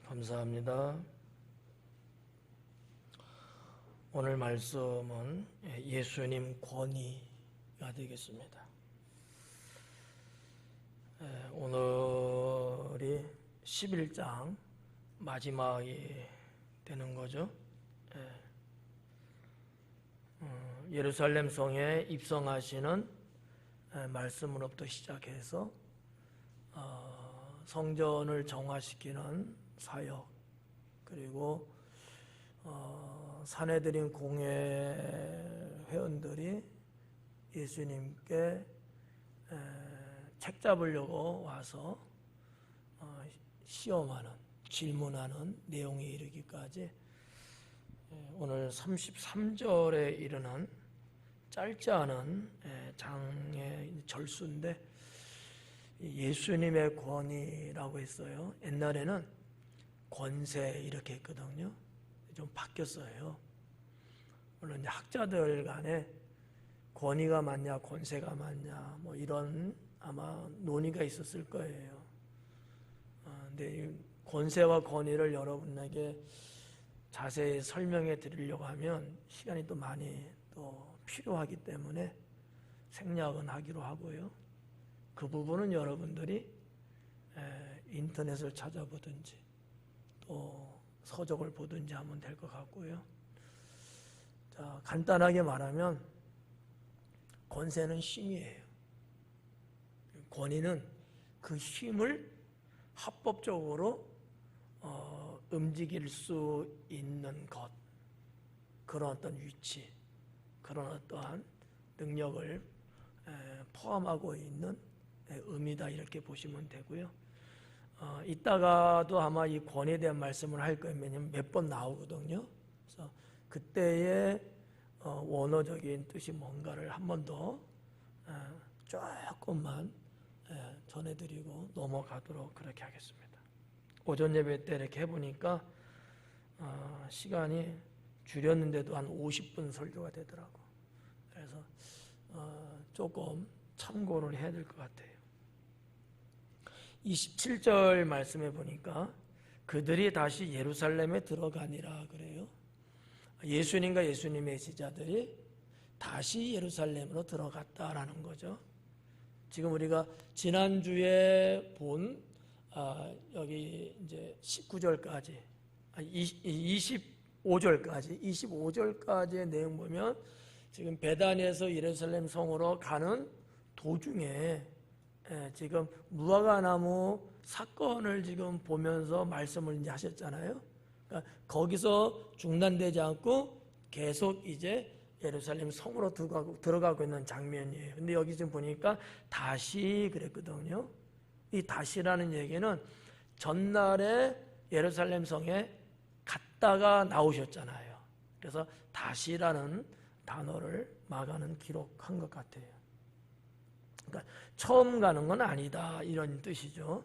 감사합니다. 오늘 말씀은 예수님 권위가 되겠습니다. 오늘이 11장 마지막이 되는 거죠. 예루살렘 성에 입성하시는 말씀으로부터 시작해서 성전을 정화시키는 사역, 그리고 산헤드린 공회 회원들이 예수님께 책 잡으려고 와서 시험하는, 질문하는 내용에 이르기까지 오늘 33절에 이르는 짧지 않은 장의 절수인데, 예수님의 권위라고 했어요. 옛날에는 권세 이렇게 했거든요. 좀 바뀌었어요. 물론 학자들 간에 권위가 맞냐 권세가 맞냐 뭐 이런 아마 논의가 있었을 거예요. 근데 권세와 권위를 여러분에게 자세히 설명해 드리려고 하면 시간이 또 많이 또 필요하기 때문에 생략은 하기로 하고요. 그 부분은 여러분들이 인터넷을 찾아보든지 또 서적을 보든지 하면 될 것 같고요. 자, 간단하게 말하면 권세는 힘이에요. 권위는 그 힘을 합법적으로 움직일 수 있는 것, 그런 어떤 위치, 그런 어떠한 능력을 포함하고 있는 의미다, 이렇게 보시면 되고요. 이따가도 아마 이 권위에 대한 말씀을 할 거예요. 왜냐하면 몇 번 나오거든요. 그래서 그때의 원어적인 뜻이 뭔가를 한 번 더 조금만 전해드리고 넘어가도록 그렇게 하겠습니다. 오전 예배 때 이렇게 해보니까 시간이 줄였는데도 한 50분 설교가 되더라고. 그래서 조금 참고를 해야 될 것 같아요. 27절 말씀해 보니까 그들이 다시 예루살렘에 들어가니라 그래요. 예수님과 예수님의 제자들이 다시 예루살렘으로 들어갔다라는 거죠. 지금 우리가 지난주에 본 여기 이제 19절까지 25절까지의 내용 보면 지금 베다니에서 예루살렘 성으로 가는 도중에 지금 무화과나무 사건을 지금 보면서 말씀을 이제 하셨잖아요. 그러니까 거기서 중단되지 않고 계속 이제 예루살렘 성으로 들어가고 있는 장면이에요. 근데 여기 지금 보니까 다시 그랬거든요. 이 다시라는 얘기는 전날에 예루살렘 성에 갔다가 나오셨잖아요. 그래서 다시라는 단어를 마가는 기록한 것 같아요. 그러니까 처음 가는 건 아니다, 이런 뜻이죠.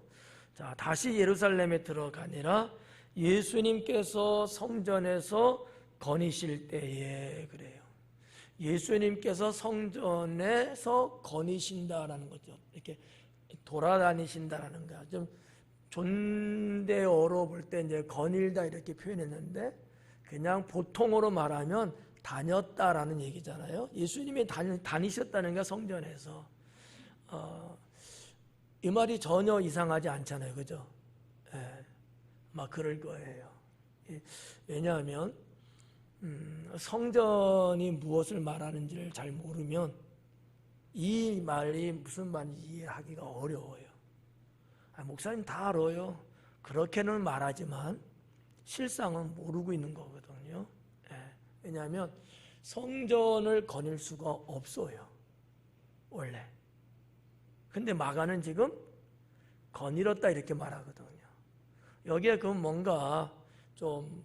자, 다시 예루살렘에 들어가니라 예수님께서 성전에서 거니실 때에 그래요. 예수님께서 성전에서 거니신다라는 거죠. 이렇게 돌아다니신다라는 거. 좀 존대어로 볼 때 이제 거닐다 이렇게 표현했는데, 그냥 보통으로 말하면 다녔다라는 얘기잖아요. 예수님이 다니셨다는 게 성전에서. 이 말이 전혀 이상하지 않잖아요. 그죠? 막 그럴 거예요. 왜냐하면 성전이 무엇을 말하는지를 잘 모르면 이 말이 무슨 말인지 이해하기가 어려워요. 목사님 다 알아요. 그렇게는 말하지만 실상은 모르고 있는 거거든요. 왜냐하면 성전을 거닐 수가 없어요, 원래. 근데 마가는 지금 거닐었다 이렇게 말하거든요. 여기에 그럼 뭔가 좀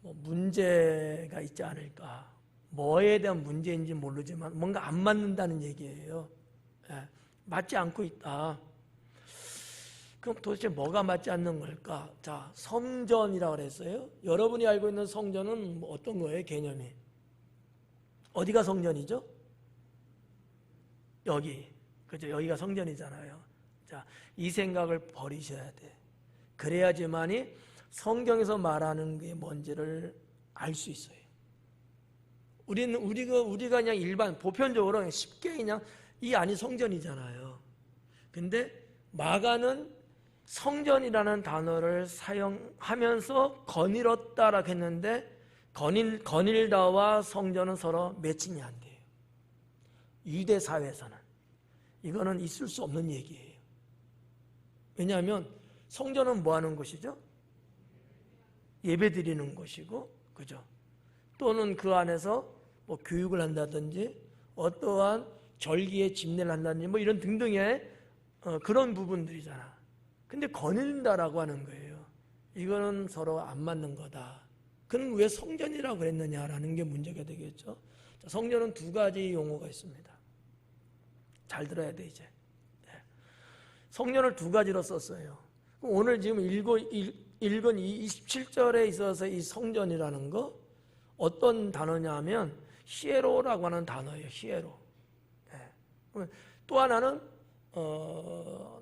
문제가 있지 않을까. 뭐에 대한 문제인지 모르지만 뭔가 안 맞는다는 얘기예요. 맞지 않고 있다. 그럼 도대체 뭐가 맞지 않는 걸까? 자, 성전이라고 그랬어요. 여러분이 알고 있는 성전은 어떤 거예요, 개념이? 어디가 성전이죠? 여기. 그죠? 여기가 성전이잖아요. 자, 이 생각을 버리셔야 돼. 그래야지만이 성경에서 말하는 게 뭔지를 알 수 있어요. 우리가 그냥 일반 보편적으로 그냥 쉽게 그냥 이 안이 성전이잖아요. 근데 마가는 성전이라는 단어를 사용하면서 거닐었다라고 했는데 거닐다와 성전은 서로 매칭이 안 돼요. 유대 사회에서는 이거는 있을 수 없는 얘기예요. 왜냐하면 성전은 뭐 하는 곳이죠? 예배 드리는 곳이고, 그죠? 또는 그 안에서 뭐 교육을 한다든지 어떠한 절기에 집례를 한다든지 뭐 이런 등등의 그런 부분들이잖아. 근데 거닐다라고 하는 거예요. 이거는 서로 안 맞는 거다. 그럼 왜 성전이라고 그랬느냐라는 게 문제가 되겠죠. 자, 성전은 두 가지 용어가 있습니다. 잘 들어야 돼 이제. 성전을 두 가지로 썼어요. 오늘 지금 읽은 이 27절에 있어서 이 성전이라는 거 어떤 단어냐면 히에로라고 하는 단어예요. 히에로. 또 하나는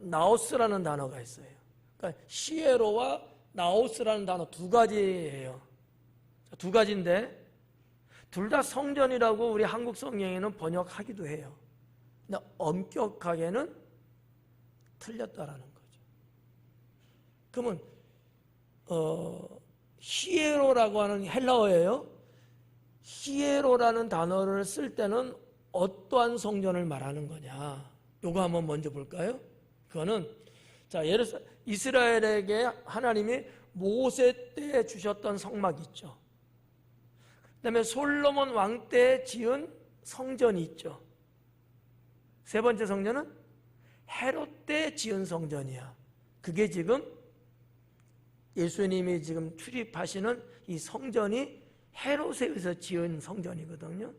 나오스라는 단어가 있어요. 그러니까 히에로와 나오스라는 단어 두 가지예요. 두 가지인데 둘 다 성전이라고 우리 한국 성경에는 번역하기도 해요. 근데 엄격하게는 틀렸다라는 거죠. 그러면 히에로라고 하는 헬라어예요. 히에로라는 단어를 쓸 때는 어떠한 성전을 말하는 거냐? 요거 한번 먼저 볼까요? 그거는 자, 이스라엘에게 하나님이 모세 때 주셨던 성막이 있죠. 그다음에 솔로몬 왕 때 지은 성전이 있죠. 세 번째 성전은 헤롯 때 지은 성전이야. 그게 지금 예수님이 지금 출입하시는 이 성전이 헤롯에 의해서 지은 성전이거든요.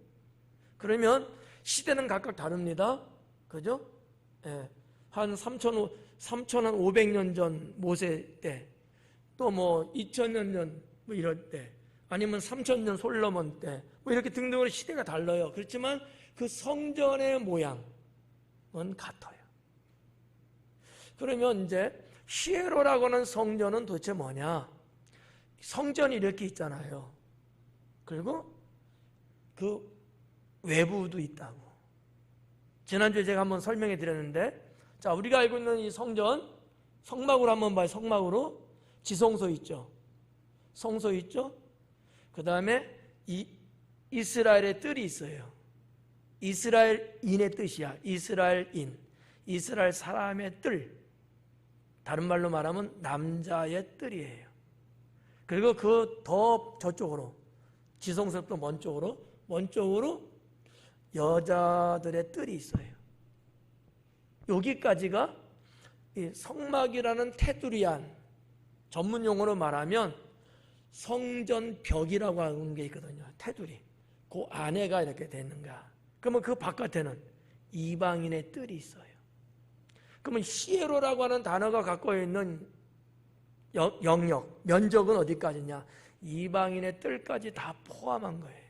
그러면 시대는 각각 다릅니다. 그죠? 예. 한 3,500년 전 모세 때, 또 뭐 2,000년 전 뭐 이럴 때, 아니면 3,000년 솔로몬 때, 뭐 이렇게 등등으로 시대가 달라요. 그렇지만 그 성전의 모양은 같아요. 그러면 이제 히에로라고 하는 성전은 도대체 뭐냐? 성전이 이렇게 있잖아요. 그리고 그 외부도 있다고. 지난주에 제가 한번 설명해 드렸는데, 자, 우리가 알고 있는 이 성전, 성막으로 한번 봐요. 성막으로 지성소 있죠. 성소 있죠. 그 다음에 이스라엘의 뜰이 있어요. 이스라엘인의 뜻이야. 이스라엘인, 이스라엘 사람의 뜰. 다른 말로 말하면 남자의 뜰이에요. 그리고 그 더 저쪽으로, 지성소부터 먼 쪽으로 여자들의 뜰이 있어요. 여기까지가 이 성막이라는 테두리안, 전문 용어로 말하면 성전벽이라고 하는 게 있거든요. 테두리. 그 안에가 이렇게 되는가. 그러면 그 바깥에는 이방인의 뜰이 있어요. 그러면 히에로라고 하는 단어가 갖고 있는 영역, 면적은 어디까지냐? 이방인의 뜰까지 다 포함한 거예요.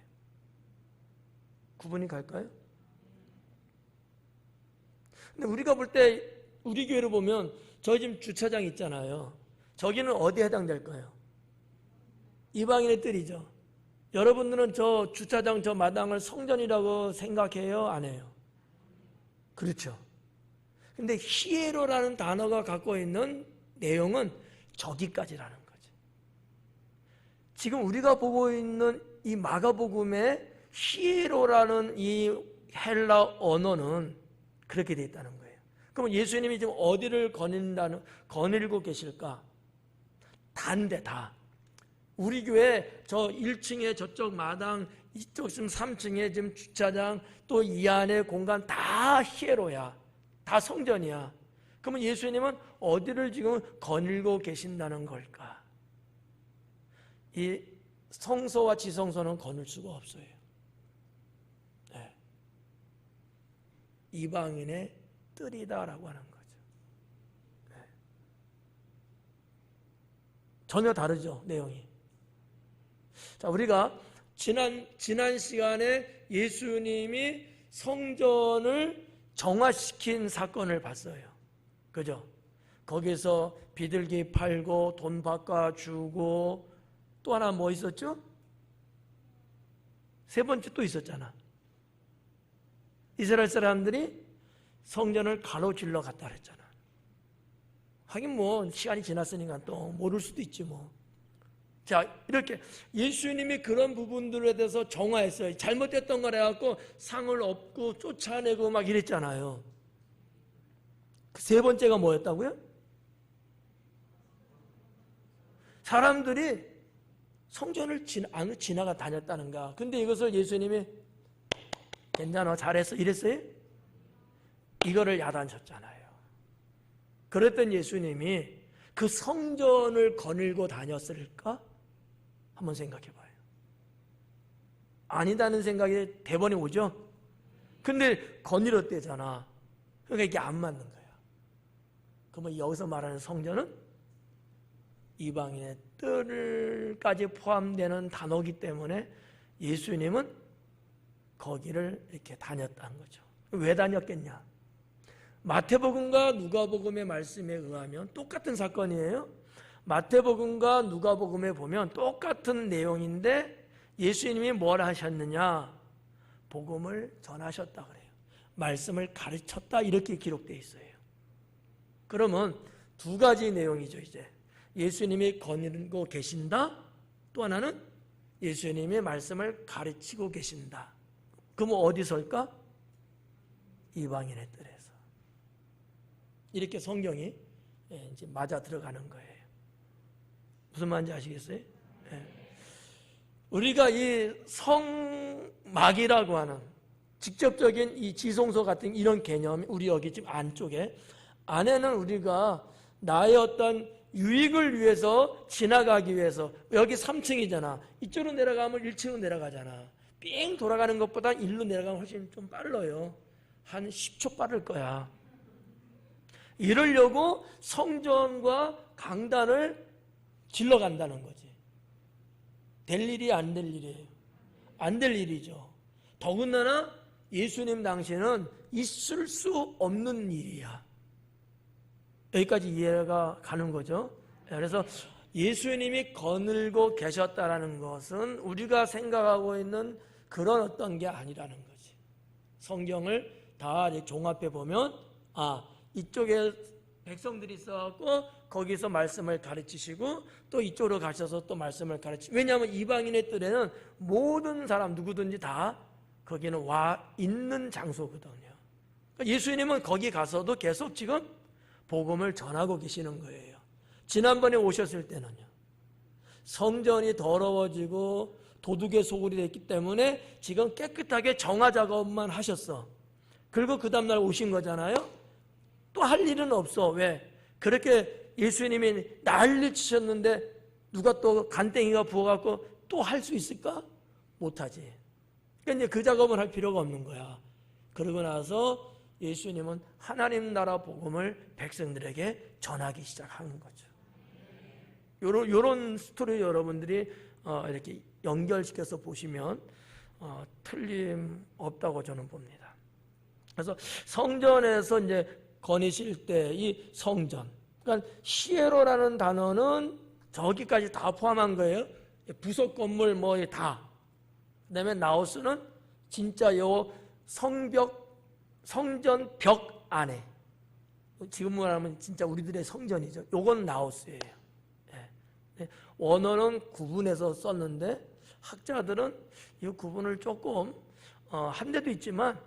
구분이 갈까요? 근데 우리가 볼 때 우리 교회를 보면 저희 지금 주차장 있잖아요. 저기는 어디에 해당될까요? 이방인의 뜰이죠. 여러분들은 저 주차장 저 마당을 성전이라고 생각해요? 안 해요? 그렇죠. 근데 히에로라는 단어가 갖고 있는 내용은 저기까지라는 거죠. 지금 우리가 보고 있는 이 마가복음의 히에로라는 이 헬라 언어는 그렇게 되어 있다는 거예요. 그럼 예수님이 지금 어디를 거닐고 계실까? 다인데 다. 우리 교회 저 1층에 저쪽 마당, 이쪽 지금 3층에 지금 주차장, 또 이 안에 공간 다 히에로야. 다 성전이야. 그러면 예수님은 어디를 지금 거닐고 계신다는 걸까? 이 성소와 지성소는 거닐 수가 없어요. 네. 이방인의 뜰이다라고 하는 거죠. 네. 전혀 다르죠, 내용이. 자, 우리가 지난 시간에 예수님이 성전을 정화시킨 사건을 봤어요. 그죠? 거기서 비둘기 팔고 돈 바꿔주고 또 하나 뭐 있었죠? 세 번째 또 있었잖아. 이스라엘 사람들이 성전을 가로질러 갔다 그랬잖아. 하긴 뭐 시간이 지났으니까 또 모를 수도 있지 뭐. 자, 이렇게 예수님이 그런 부분들에 대해서 정화했어요. 잘못됐던 걸 해갖고 상을 얻고 쫓아내고 막 이랬잖아요. 그 세 번째가 뭐였다고요? 사람들이 성전을 지나가 다녔다는가. 근데 이것을 예수님이 괜찮아, 잘했어 이랬어요? 이거를 야단쳤잖아요. 그랬던 예수님이 그 성전을 거닐고 다녔을까? 한번 생각해봐요. 아니다는 생각이 대번에 오죠? 근데 거닐었대잖아. 그러니까 이게 안 맞는 거야. 그러면 여기서 말하는 성전은 이방인의 뜰까지 포함되는 단어이기 때문에 예수님은 거기를 이렇게 다녔다는 거죠. 왜 다녔겠냐? 마태복음과 누가복음의 말씀에 의하면 똑같은 사건이에요. 마태복음과 누가복음에 보면 똑같은 내용인데 예수님이 뭘 하셨느냐? 복음을 전하셨다 그래요. 말씀을 가르쳤다 이렇게 기록되어 있어요. 그러면 두 가지 내용이죠. 이제 예수님이 거닐고 계신다. 또 하나는 예수님이 말씀을 가르치고 계신다. 그럼 어디서일까? 이방인의 뜰에서. 이렇게 성경이 이제 맞아 들어가는 거예요. 무슨 말인지 아시겠어요? 우리가 이 성막이라고 하는 직접적인 이 지성소 같은 이런 개념, 우리 여기 지금 안에는 우리가 나의 어떤 유익을 위해서 지나가기 위해서, 여기 3층이잖아. 이쪽으로 내려가면 1층으로 내려가잖아. 삥 돌아가는 것보다 일로 내려가면 훨씬 좀 빨라요. 한 10초 빠를 거야. 이러려고 성전과 강단을 질러간다는 거지. 될 일이 안 될 일이에요. 안 될 일이죠. 더군다나 예수님 당시에는 있을 수 없는 일이야. 여기까지 이해가 가는 거죠. 그래서 예수님이 거닐고 계셨다는 것은 우리가 생각하고 있는 그런 어떤 게 아니라는 거지. 성경을 다 종합해 보면 이쪽에 백성들이 있어갖고 거기서 말씀을 가르치시고 또 이쪽으로 가셔서 또 말씀을 가르치시고, 왜냐하면 이방인의 뜰에는 모든 사람 누구든지 다 거기는 와 있는 장소거든요. 예수님은 거기 가서도 계속 지금 복음을 전하고 계시는 거예요. 지난번에 오셨을 때는요, 성전이 더러워지고 도둑의 소굴이 됐기 때문에 지금 깨끗하게 정화 작업만 하셨어. 그리고 그 다음날 오신 거잖아요. 또 할 일은 없어. 왜? 그렇게 예수님이 난리 치셨는데 누가 또 간땡이가 부어갖고 또 할 수 있을까? 못하지. 그러니까 이제 그 작업을 할 필요가 없는 거야. 그러고 나서 예수님은 하나님 나라 복음을 백성들에게 전하기 시작하는 거죠. 요런 스토리 여러분들이 이렇게 연결시켜서 보시면 틀림없다고 저는 봅니다. 그래서 성전에서 이제 거니실 때 이 성전, 그러니까 시에로라는 단어는 저기까지 다 포함한 거예요. 부속 건물 뭐 다. 그다음에 나우스는 진짜 요 성전 벽 안에, 지금 말하면 진짜 우리들의 성전이죠. 요건 나우스예요. 원어는 구분해서 썼는데 학자들은 이 구분을 조금 한 데도 있지만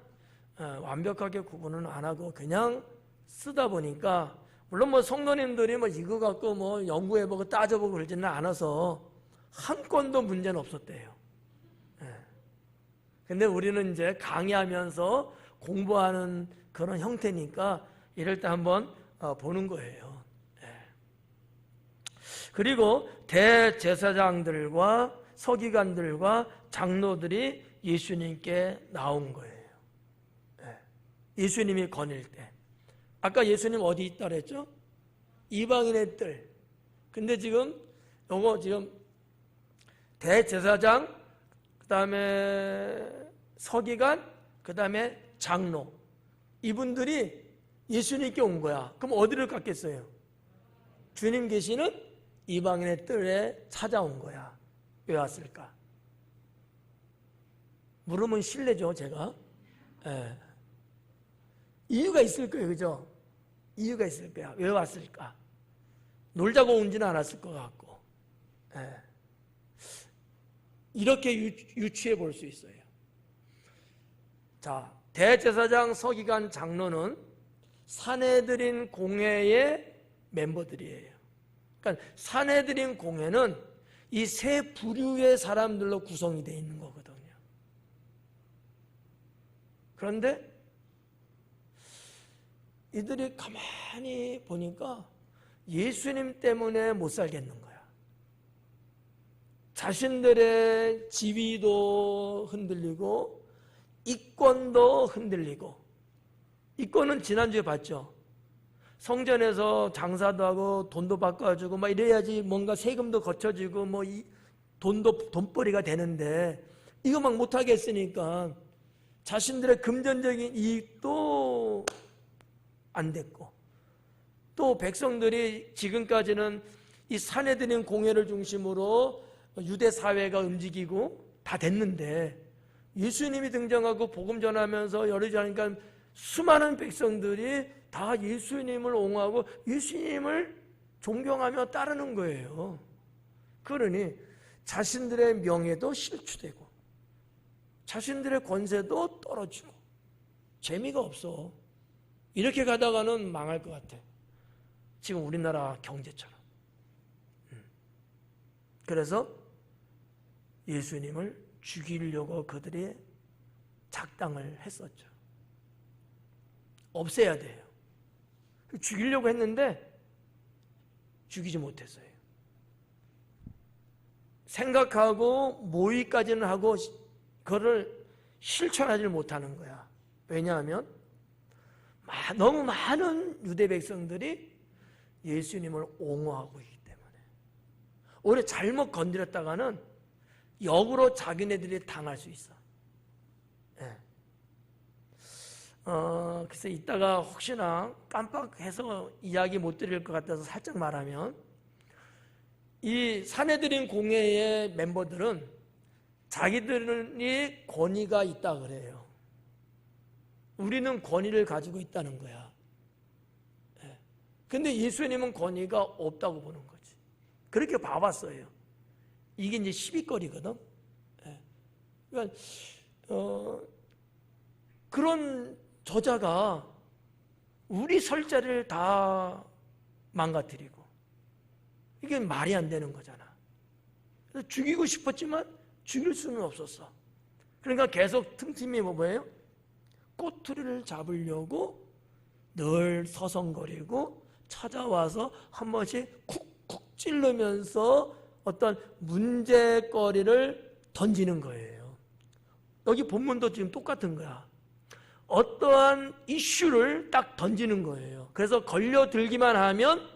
완벽하게 구분은 안 하고 그냥 쓰다 보니까, 물론 뭐 성도님들이 뭐 이거 갖고 뭐 연구해보고 따져보고 그러지는 않아서 한 건도 문제는 없었대요. 근데 우리는 이제 강의하면서 공부하는 그런 형태니까 이럴 때 한번 보는 거예요. 그리고 대제사장들과 서기관들과 장로들이 예수님께 나온 거예요. 예수님이 거닐 때. 아까 예수님 어디 있다 그랬죠? 이방인의 뜰. 근데 지금 요거 지금 대제사장, 그 다음에 서기관, 그 다음에 장로, 이분들이 예수님께 온 거야. 그럼 어디를 갔겠어요? 주님 계시는 이방인의 뜰에 찾아온 거야. 왜 왔을까? 물으면 실례죠, 제가. 예. 이유가 있을 거예요, 그죠? 이유가 있을 거야. 왜 왔을까? 놀자고 온지는 않았을 것 같고. 예. 이렇게 유추해 볼 수 있어요. 자, 대제사장 서기관 장로는 산헤드린 공회의 멤버들이에요. 그러니까 산헤드린 공회는 이 세 부류의 사람들로 구성이 되어 있는 거거든요. 그런데 이들이 가만히 보니까 예수님 때문에 못 살겠는 거야. 자신들의 지위도 흔들리고 이권도 흔들리고. 이권은 지난주에 봤죠. 성전에서 장사도 하고 돈도 바꿔주고 막 이래야지 뭔가 세금도 거쳐지고 뭐 돈벌이가 되는데 이거 막 못하게 했으니까 자신들의 금전적인 이익도 안 됐고, 또 백성들이 지금까지는 이 산헤드린 공회를 중심으로 유대 사회가 움직이고 다 됐는데 예수님이 등장하고 복음 전하면서 열어주니까 수많은 백성들이 다 예수님을 옹호하고 예수님을 존경하며 따르는 거예요. 그러니 자신들의 명예도 실추되고 자신들의 권세도 떨어지고 재미가 없어. 이렇게 가다가는 망할 것 같아. 지금 우리나라 경제처럼. 그래서 예수님을 죽이려고 그들이 작당을 했었죠. 없애야 돼요. 죽이려고 했는데 죽이지 못했어요. 생각하고 모의까지는 하고 그거를 실천하지 못하는 거야. 왜냐하면 너무 많은 유대 백성들이 예수님을 옹호하고 있기 때문에. 오히려 잘못 건드렸다가는 역으로 자기네들이 당할 수 있어. 네. 그래서 이따가 혹시나 깜빡해서 이야기 못 드릴 것 같아서 살짝 말하면, 이 산헤드린 공회의 멤버들은 자기들이 권위가 있다 그래요. 우리는 권위를 가지고 있다는 거야. 근데 예수님은 권위가 없다고 보는 거지. 그렇게 봐봤어요. 이게 이제 시비거리거든. 그러니까 그런 저자가 우리 설자를 다 망가뜨리고, 이게 말이 안 되는 거잖아. 그래서 죽이고 싶었지만 죽일 수는 없었어. 그러니까 계속 틈틈이 뭐예요? 꼬투리를 잡으려고 늘 서성거리고 찾아와서 한 번씩 쿡쿡 찌르면서 어떤 문제거리를 던지는 거예요. 여기 본문도 지금 똑같은 거야. 어떠한 이슈를 딱 던지는 거예요. 그래서 걸려들기만 하면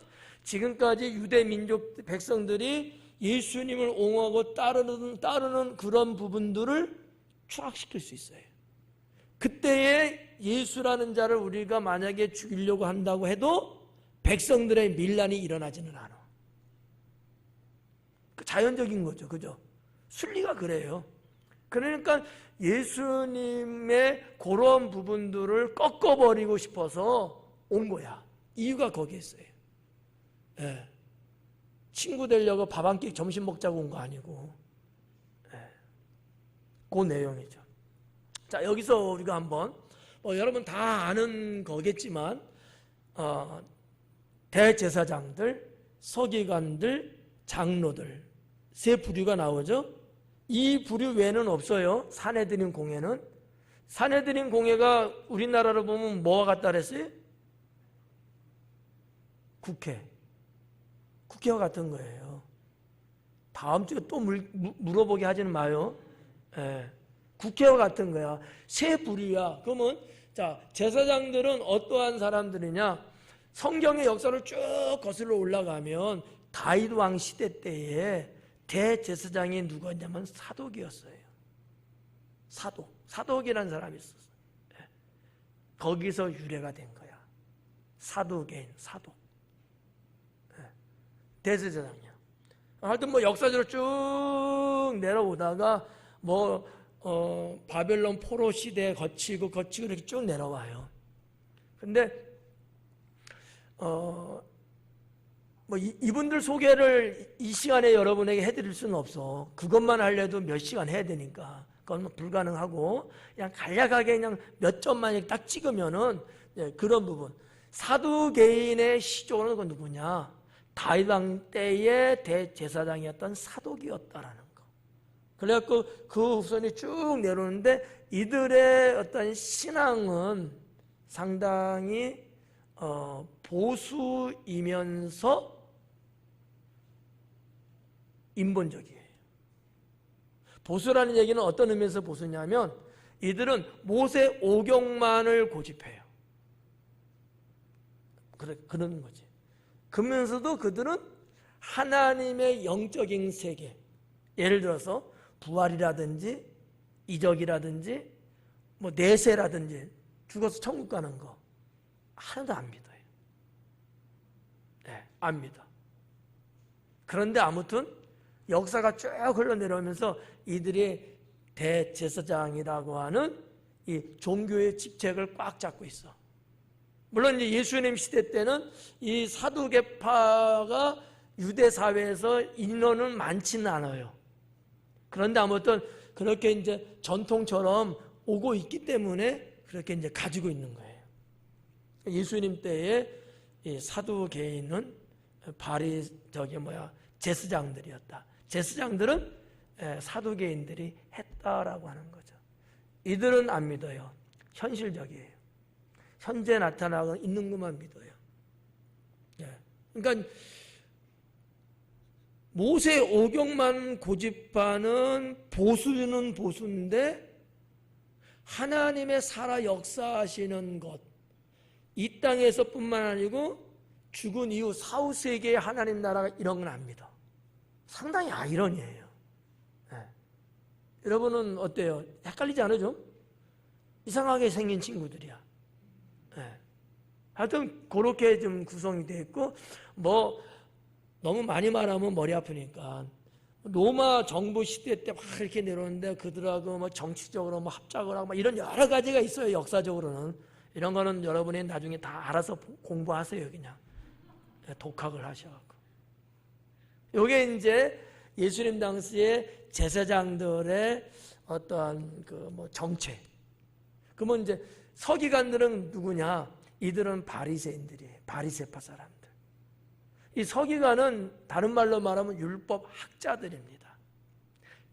지금까지 유대 민족 백성들이 예수님을 옹호하고 따르는 그런 부분들을 추락시킬 수 있어요. 그때에 예수라는 자를 우리가 만약에 죽이려고 한다고 해도 백성들의 밀란이 일어나지는 않아. 자연적인 거죠. 그죠? 순리가 그래요. 그러니까 예수님의 그런 부분들을 꺾어버리고 싶어서 온 거야. 이유가 거기에 있어요. 예. 친구 되려고 밥 한 끼 점심 먹자고 온 거 아니고. 예. 그 내용이죠. 자, 여기서 우리가 한번 여러분 다 아는 거겠지만 대제사장들, 서기관들, 장로들 세 부류가 나오죠. 이 부류 외에는 없어요. 산헤드린 공회는. 산헤드린 공회가 우리나라로 보면 뭐와 같다 그랬어요? 국회와 같은 거예요. 다음 주에 또 물어보게 하지는 마요. 예. 국회와 같은 거야. 세 부류야. 그러면 자, 제사장들은 어떠한 사람들이냐? 성경의 역사를 쭉 거슬러 올라가면 다윗 왕 시대 때에 대제사장이 누구였냐면 사독이었어요. 사독이라는 사람이 있었어요. 거기서 유래가 된 거야. 사두개인, 사독. 대제사장이야. 하여튼 뭐 역사적으로 쭉 내려오다가 뭐 바벨론 포로 시대 거치고 이렇게 쭉 내려와요. 근데 뭐 이분들 소개를 이 시간에 여러분에게 해드릴 수는 없어. 그것만 하려도 몇 시간 해야 되니까 그건 불가능하고 그냥 간략하게 그냥 몇 점만 딱 찍으면은 그런 부분. 사두개인의 시조는 그건 누구냐? 다윗 왕 때의 대제사장이었던 사독이었다라는 거. 그래갖고 그 후손이 쭉 내려오는데 이들의 어떤 신앙은 상당히 보수이면서 인본적이에요. 보수라는 얘기는 어떤 의미에서 보수냐면 이들은 모세 오경만을 고집해요. 그러는 거지. 그러면서도 그들은 하나님의 영적인 세계, 예를 들어서 부활이라든지 이적이라든지 뭐 내세라든지 죽어서 천국 가는 거 하나도 안 믿어요. 네, 안 믿어. 그런데 아무튼 역사가 쭉 흘러내려오면서 이들이 대제사장이라고 하는 이 종교의 직책을 꽉 잡고 있어. 물론 이제 예수님 시대 때는 이 사두개파가 유대 사회에서 인원은 많지는 않아요. 그런데 아무튼 그렇게 이제 전통처럼 오고 있기 때문에 그렇게 이제 가지고 있는 거예요. 예수님 때에 이 사두개인은 제사장들이었다. 제사장들은 사두개인들이 했다라고 하는 거죠. 이들은 안 믿어요. 현실적이에요. 현재 나타나고 있는 것만 믿어요. 그러니까 모세 오경만 고집하는 보수는 보수인데 하나님의 살아 역사하시는 것, 이 땅에서뿐만 아니고 죽은 이후 사후세계의 하나님 나라가 이런 건 안 믿어. 상당히 아이러니해요. 여러분은 어때요? 헷갈리지 않아요? 좀? 이상하게 생긴 친구들이야. 하여튼 그렇게 좀 구성이 되어 있고, 뭐 너무 많이 말하면 머리 아프니까 로마 정부 시대 때 막 이렇게 내려오는데 그들하고 뭐 정치적으로 뭐 합작을 하고 막 이런 여러 가지가 있어요. 역사적으로는 이런 거는 여러분이 나중에 다 알아서 공부하세요. 그냥 독학을 하셔갖고. 요게 이제 예수님 당시에 제사장들의 어떠한 그 뭐 정책. 그러면 이제 서기관들은 누구냐? 이들은 바리새인들이에요. 바리새파 사람들. 이 서기관은 다른 말로 말하면 율법 학자들입니다.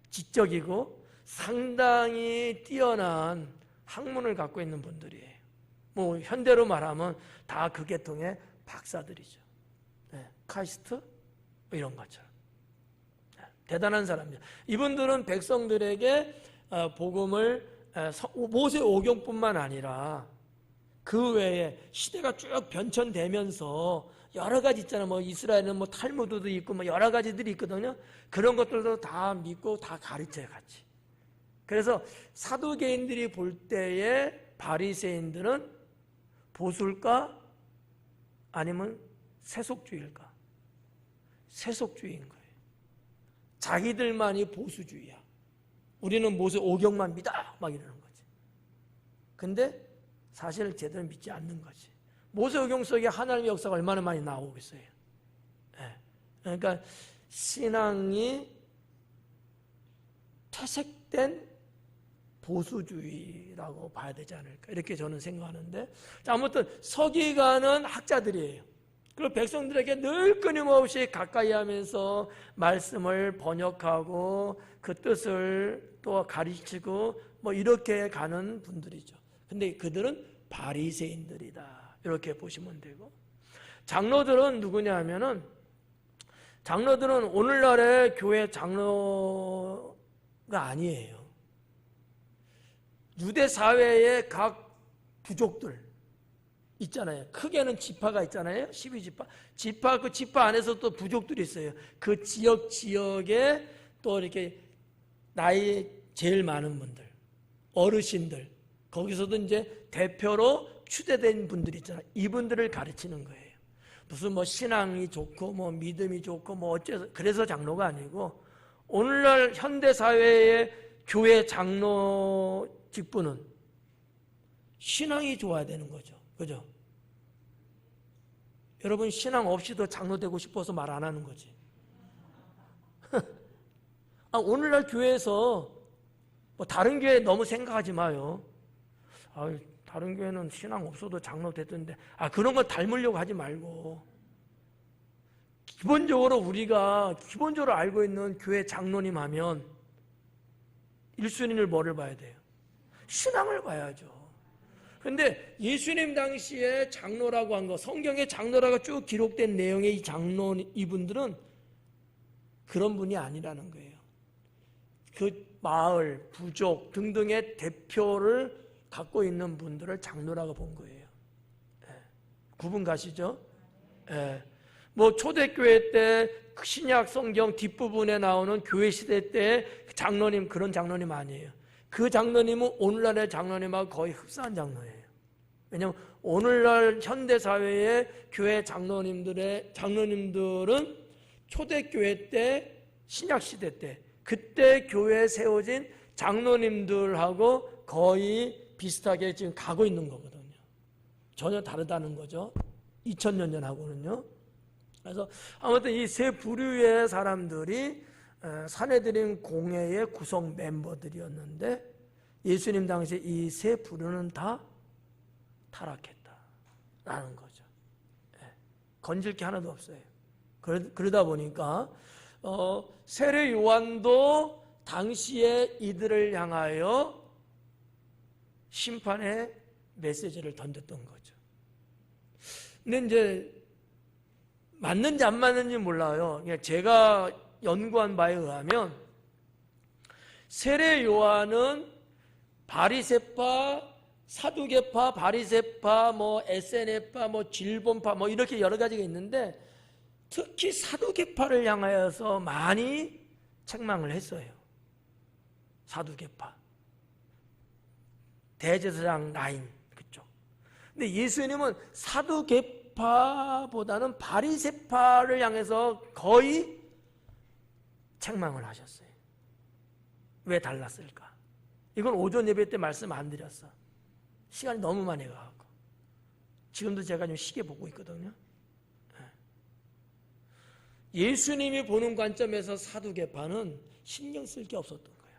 지적이고 상당히 뛰어난 학문을 갖고 있는 분들이에요. 뭐 현대로 말하면 다 그 계통의 박사들이죠. 카이스트 뭐 이런 것처럼. 대단한 사람이죠. 이분들은 백성들에게 복음을 모세 오경뿐만 아니라 그 외에 시대가 쭉 변천되면서 여러 가지 있잖아요. 뭐 이스라엘은 뭐 탈무드도 있고 뭐 여러 가지들이 있거든요. 그런 것들도 다 믿고 다 가르쳐요, 같이. 그래서 사두개인들이 볼 때에 바리새인들은 보수일까? 아니면 세속주의일까? 세속주의인 거예요. 자기들만이 보수주의야. 우리는 모세 오경만 믿어! 막 이러는 거지. 근데 사실 제대로 믿지 않는 거지. 모세오경 속에 하나님의 역사가 얼마나 많이 나오고 있어요. 그러니까 신앙이 퇴색된 보수주의라고 봐야 되지 않을까 이렇게 저는 생각하는데, 자, 아무튼 서기관은 학자들이에요. 그리고 백성들에게 늘 끊임없이 가까이 하면서 말씀을 번역하고 그 뜻을 또 가르치고 뭐 이렇게 가는 분들이죠. 근데 그들은 바리새인들이다 이렇게 보시면 되고, 장로들은 누구냐 하면은 장로들은 오늘날의 교회 장로가 아니에요. 유대 사회의 각 부족들 있잖아요. 크게는 지파가 있잖아요. 12지파. 그 지파 안에서 또 부족들이 있어요. 그 지역에 또 이렇게 나이 제일 많은 분들, 어르신들, 거기서도 이제 대표로 추대된 분들이 있잖아요. 이분들을 가르치는 거예요. 무슨 뭐 신앙이 좋고 뭐 믿음이 좋고 뭐 어째서 그래서 장로가 아니고 오늘날 현대 사회의 교회 장로 직분은 신앙이 좋아야 되는 거죠. 그죠? 여러분 신앙 없이도 장로 되고 싶어서 말 안 하는 거지. 오늘날 교회에서 뭐 다른 교회 너무 생각하지 마요. 다른 교회는 신앙 없어도 장로 됐던데 그런 거 닮으려고 하지 말고 기본적으로 우리가 기본적으로 알고 있는 교회 장로님 하면 1순위를 뭐를 봐야 돼요? 신앙을 봐야죠. 그런데 예수님 당시에 장로라고 한 거, 성경에 장로라고 쭉 기록된 내용의 이 장로 이분들은 그런 분이 아니라는 거예요. 그 마을, 부족 등등의 대표를 갖고 있는 분들을 장로라고 본 거예요. 구분 가시죠? 뭐 초대교회 때 신약 성경 뒷부분에 나오는 교회 시대 때 장로님 그런 장로님 아니에요. 그 장로님은 오늘날의 장로님하고 거의 흡사한 장로예요. 왜냐하면 오늘날 현대 사회의 교회 장로님들은 초대교회 때 신약 시대 때 그때 교회에 세워진 장로님들하고 거의 비슷하게 지금 가고 있는 거거든요. 전혀 다르다는 거죠. 2000년 전하고는요. 그래서 아무튼 이 세 부류의 사람들이 산헤드린 공회의 구성 멤버들이었는데 예수님 당시에 이 세 부류는 다 타락했다라는 거죠. 건질 게 하나도 없어요. 그러다 보니까 세례 요한도 당시에 이들을 향하여 심판의 메시지를 던졌던 거죠. 근데 이제 맞는지 안 맞는지 몰라요. 제가 연구한 바에 의하면 세례 요한은 바리새파, 사두개파, 바리새파, 뭐 SNF파, 뭐 질본파, 뭐 이렇게 여러 가지가 있는데 특히 사두개파를 향하여서 많이 책망을 했어요. 사두개파, 대제사장 라인 그쪽. 근데 예수님은 사두개파보다는 바리새파를 향해서 거의 책망을 하셨어요. 왜 달랐을까? 이건 오전 예배 때 말씀 안 드렸어. 시간이 너무 많이 가고. 지금도 제가 좀 시계 보고 있거든요. 예수님이 보는 관점에서 사두개파는 신경 쓸 게 없었던 거예요.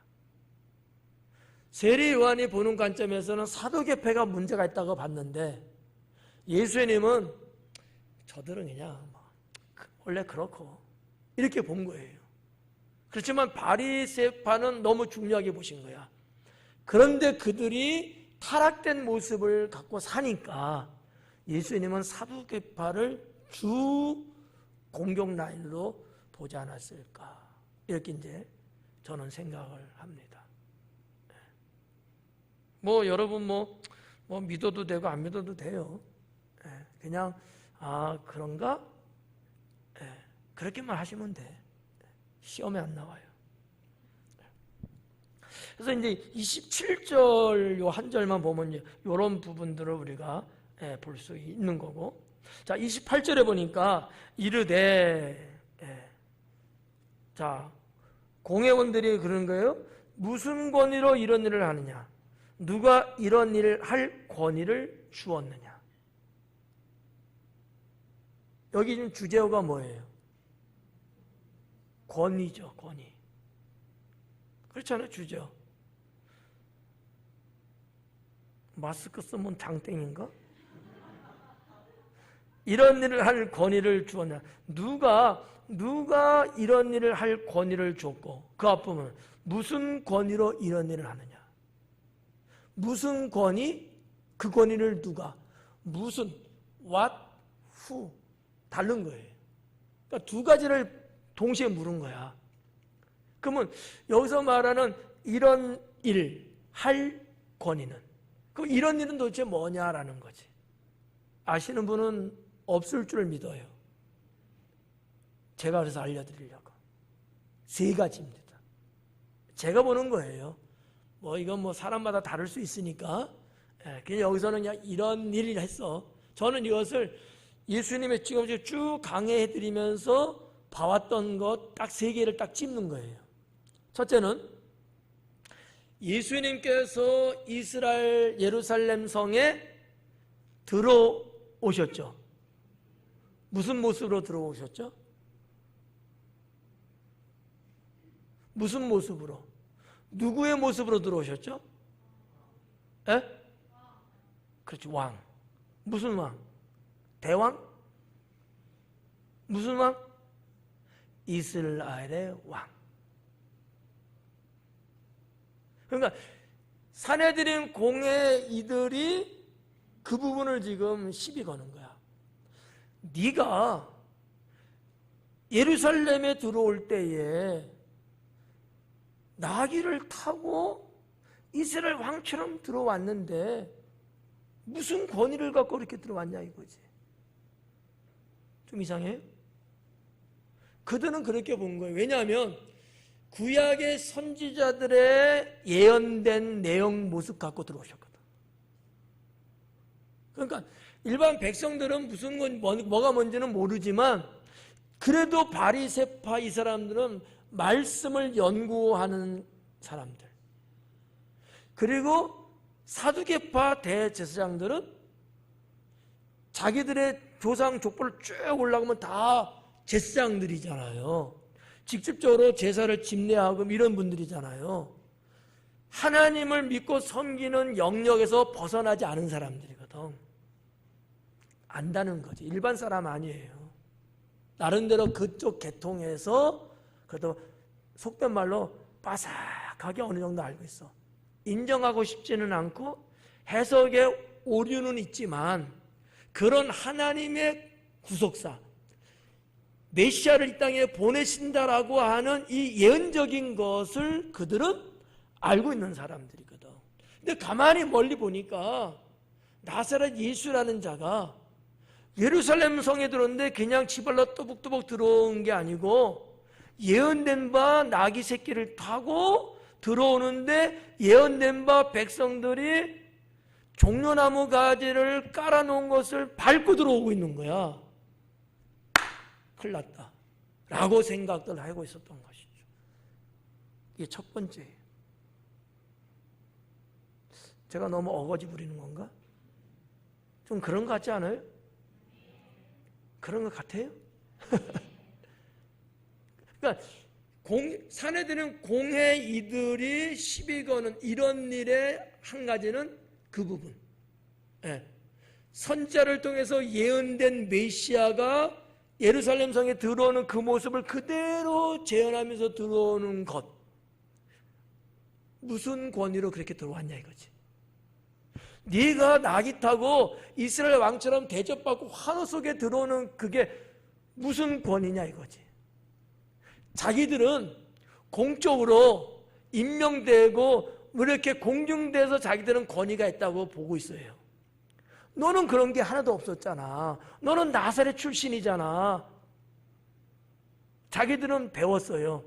세례 요한이 보는 관점에서는 사두개파가 문제가 있다고 봤는데 예수님은 저들은 그냥 원래 그렇고 이렇게 본 거예요. 그렇지만 바리새파는 너무 중요하게 보신 거야. 그런데 그들이 타락된 모습을 갖고 사니까 예수님은 사두개파를 주 공격 라인으로 보지 않았을까 이렇게 이제 저는 생각을 합니다. 뭐 여러분 뭐 믿어도 되고 안 믿어도 돼요. 그냥 그런가? 그렇게만 하시면 돼. 시험에 안 나와요. 그래서 이제 27절 요 한 절만 보면 이런 부분들을 우리가 볼 수 있는 거고, 자 28절에 보니까 이르되, 자 공회원들이 그런 거예요. 무슨 권위로 이런 일을 하느냐? 누가 이런 일을 할 권위를 주었느냐? 여기 지금 주제어가 뭐예요? 권위죠, 권위. 그렇잖아요, 주제어. 마스크 쓰면 장땡인가? 이런 일을 할 권위를 주었냐? 누가 이런 일을 할 권위를 줬고, 그 앞부분 무슨 권위로 이런 일을 하느냐? 무슨 권위? 그 권위를 누가? 무슨? what? who? 다른 거예요. 그러니까 두 가지를 동시에 물은 거야. 그러면 여기서 말하는 이런 일, 할 권위는, 그럼 이런 일은 도대체 뭐냐라는 거지. 아시는 분은 없을 줄 믿어요. 제가 그래서 알려드리려고. 세 가지입니다. 제가 보는 거예요. 이건 사람마다 다를 수 있으니까. 그냥 여기서는 그냥 이런 일을 했어. 저는 이것을 예수님의 직업을 쭉 강해해드리면서 봐왔던 것 딱 3개를 딱 찝는 거예요. 첫째는 예수님께서 이스라엘 예루살렘 성에 들어오셨죠. 무슨 모습으로 들어오셨죠? 무슨 모습으로? 누구의 모습으로 들어오셨죠? 에? 그렇지, 왕. 무슨 왕? 대왕? 무슨 왕? 이스라엘의 왕. 그러니까 사내들인 공회 이들이 그 부분을 지금 시비 거는 거야. 네가 예루살렘에 들어올 때에 나귀를 타고 이스라엘 왕처럼 들어왔는데 무슨 권위를 갖고 이렇게 들어왔냐 이거지. 좀 이상해요? 그들은 그렇게 본 거예요. 왜냐하면 구약의 선지자들의 예언된 내용 모습 갖고 들어오셨거든. 그러니까 일반 백성들은 무슨 건 뭐가 뭔지는 모르지만 그래도 바리새파 이 사람들은 말씀을 연구하는 사람들, 그리고 사두개파 대제사장들은 자기들의 조상 족보를 쭉 올라가면 다 제사장들이잖아요. 직접적으로 제사를 집례하고 이런 분들이잖아요. 하나님을 믿고 섬기는 영역에서 벗어나지 않은 사람들이거든. 안다는 거지. 일반 사람 아니에요. 나름대로 그쪽 계통에서 그래도 속된 말로 빠삭하게 어느 정도 알고 있어. 인정하고 싶지는 않고 해석에 오류는 있지만 그런 하나님의 구속사, 메시아를 이 땅에 보내신다라고 하는 이 예언적인 것을 그들은 알고 있는 사람들이거든. 근데 가만히 멀리 보니까 나사렛 예수라는 자가 예루살렘 성에 들어오는데 그냥 지발로 또복또복 들어온 게 아니고 예언된 바 나귀 새끼를 타고 들어오는데 예언된 바 백성들이 종려나무 가지를 깔아놓은 것을 밟고 들어오고 있는 거야. 큰일 났다 라고 생각들 하고 있었던 것이죠. 이게 첫 번째예요. 제가 너무 어거지 부리는 건가? 좀 그런 것 같지 않아요? 그런 것 같아요? 그러니까 사내들은 공회 이들이 시비 거는 이런 일의 한 가지는 그 부분. 예. 선지자를 통해서 예언된 메시아가 예루살렘 성에 들어오는 그 모습을 그대로 재현하면서 들어오는 것. 무슨 권위로 그렇게 들어왔냐 이거지. 네가 나귀 타고 이스라엘 왕처럼 대접받고 환호 속에 들어오는 그게 무슨 권위냐 이거지. 자기들은 공적으로 임명되고 이렇게 공중돼서 자기들은 권위가 있다고 보고 있어요. 너는 그런 게 하나도 없었잖아. 너는 나사렛 출신이잖아. 자기들은 배웠어요.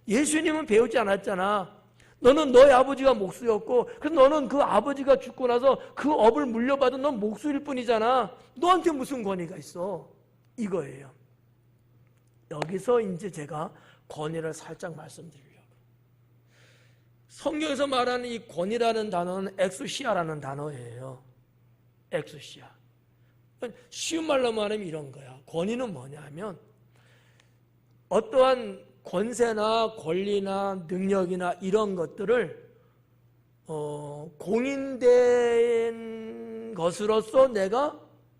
예수님은 배우지 않았잖아. 너는 너의 아버지가 목수였고 그래서 너는 그 아버지가 죽고 나서 그 업을 물려받은 넌 목수일 뿐이잖아. 너한테 무슨 권위가 있어? 이거예요. 여기서 이제 제가 권위를 살짝 말씀드리려고. 성경에서 말하는 이 권위라는 단어는 엑수시아라는 단어예요. 엑수시아. 쉬운 말로 말하면 이런 거야. 권위는 뭐냐 하면 어떠한 권세나 권리나 능력이나 이런 것들을 공인된 것으로서 내가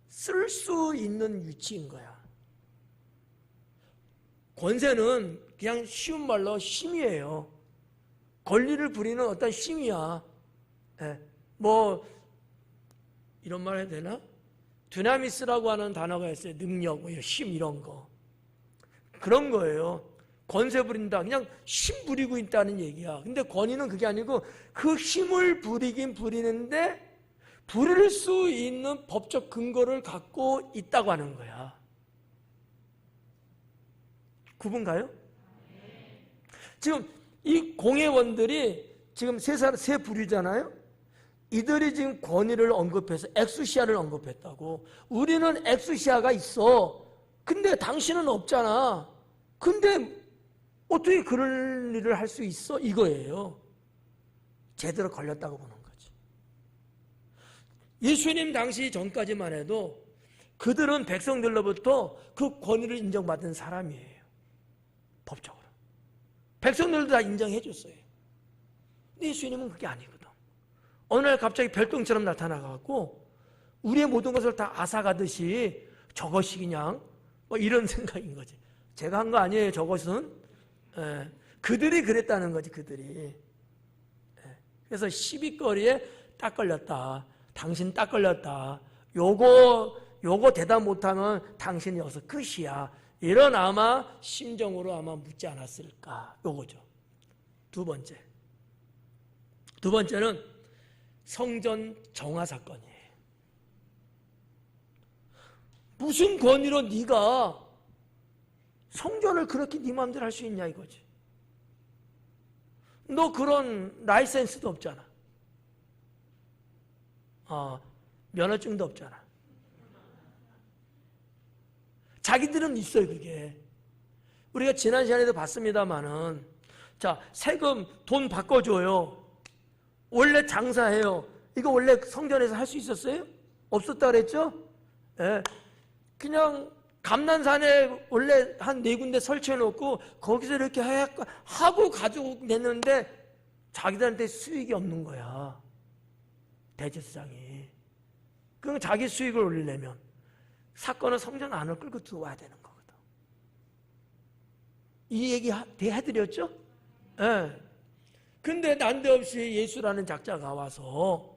쓸 수 있는 위치인 거야. 권세는 그냥 쉬운 말로 힘이에요. 권리를 부리는 어떤 힘이야. 예. 뭐 이런 말 해야 되나? 드나미스라고 하는 단어가 있어요. 능력, 뭐 힘 이런 거. 그런 거예요. 권세 부린다. 그냥 힘 부리고 있다는 얘기야. 근데 권위는 그게 아니고 그 힘을 부리긴 부리는데 부릴 수 있는 법적 근거를 갖고 있다고 하는 거야. 구분 가요? 지금 이 공회원들이 지금 세 부류잖아요. 이들이 지금 권위를 언급해서 엑수시아를 언급했다고. 우리는 엑수시아가 있어. 근데 당신은 없잖아. 근데 어떻게 그런 일을 할 수 있어? 이거예요. 제대로 걸렸다고 보는 거지. 예수님 당시 전까지만 해도 그들은 백성들로부터 그 권위를 인정받은 사람이에요. 법적으로. 백성들도 다 인정해 줬어요. 근데 예수님은 그게 아니거든. 어느 날 갑자기 별똥처럼 나타나갖고 우리의 모든 것을 다 앗아가듯이 저것이 그냥 뭐 이런 생각인 거지. 제가 한 거 아니에요. 저것은. 그들이 그랬다는 거지. 그들이. 그래서 시비거리에 딱 걸렸다. 당신 딱 걸렸다. 요거 대답 못하면 당신이 여기서 끝이야. 이런 아마 심정으로 아마 묻지 않았을까. 요거죠. 두 번째는 성전 정화 사건이에요. 무슨 권위로 네가 성전을 그렇게 네 마음대로 할 수 있냐 이거지. 너 그런 라이센스도 없잖아. 면허증도 없잖아. 자기들은 있어요. 그게 우리가 지난 시간에도 봤습니다마는, 자, 세금 돈 바꿔줘요. 원래 장사해요. 이거 원래 성전에서 할 수 있었어요? 없었다 그랬죠? 예. 그냥 감난산에 원래 한 4군데 설치해 놓고 거기서 이렇게 하고 가지고 냈는데 자기들한테 수익이 없는 거야. 대제사장이. 그럼 자기 수익을 올리려면 사건은 성전 안을 끌고 들어와야 되는 거거든. 이 얘기 해드렸죠? 예. 근데 난데없이 예수라는 작자가 와서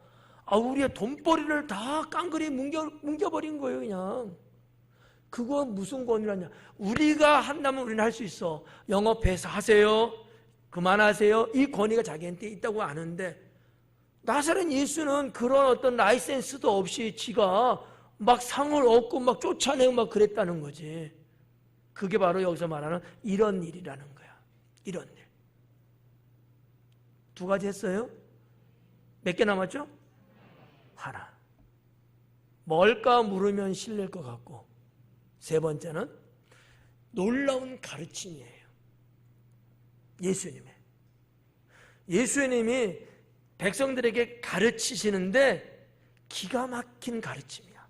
우리의 돈벌이를 다 깡그리 뭉겨버린 거예요. 그냥. 그거 무슨 권위라냐. 우리가 한다면 우리는 할 수 있어. 영업해서 하세요. 그만하세요. 이 권위가 자기한테 있다고 아는데, 나사렛 예수는 그런 어떤 라이센스도 없이 지가 막 상을 얻고 막 쫓아내고 막 그랬다는 거지. 그게 바로 여기서 말하는 이런 일이라는 거야. 이런 일. 2가지 했어요? 몇 개 남았죠? 하나. 뭘까 물으면 실례일 것 같고, 3번째는 놀라운 가르침이에요. 예수님이 백성들에게 가르치시는데 기가 막힌 가르침이야.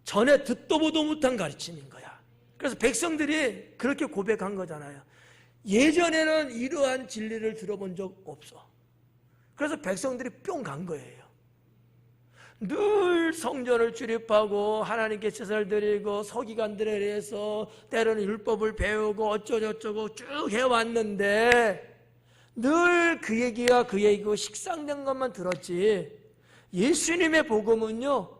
전에 듣도 보도 못한 가르침인 거야. 그래서 백성들이 그렇게 고백한 거잖아요. 예전에는 이러한 진리를 들어본 적 없어. 그래서 백성들이 뿅 간 거예요. 늘 성전을 출입하고 하나님께 제사를 드리고 서기관들에 의해서 때로는 율법을 배우고 어쩌고저쩌고 쭉 해왔는데 늘 그 얘기가 그 얘기고 식상된 것만 들었지, 예수님의 복음은요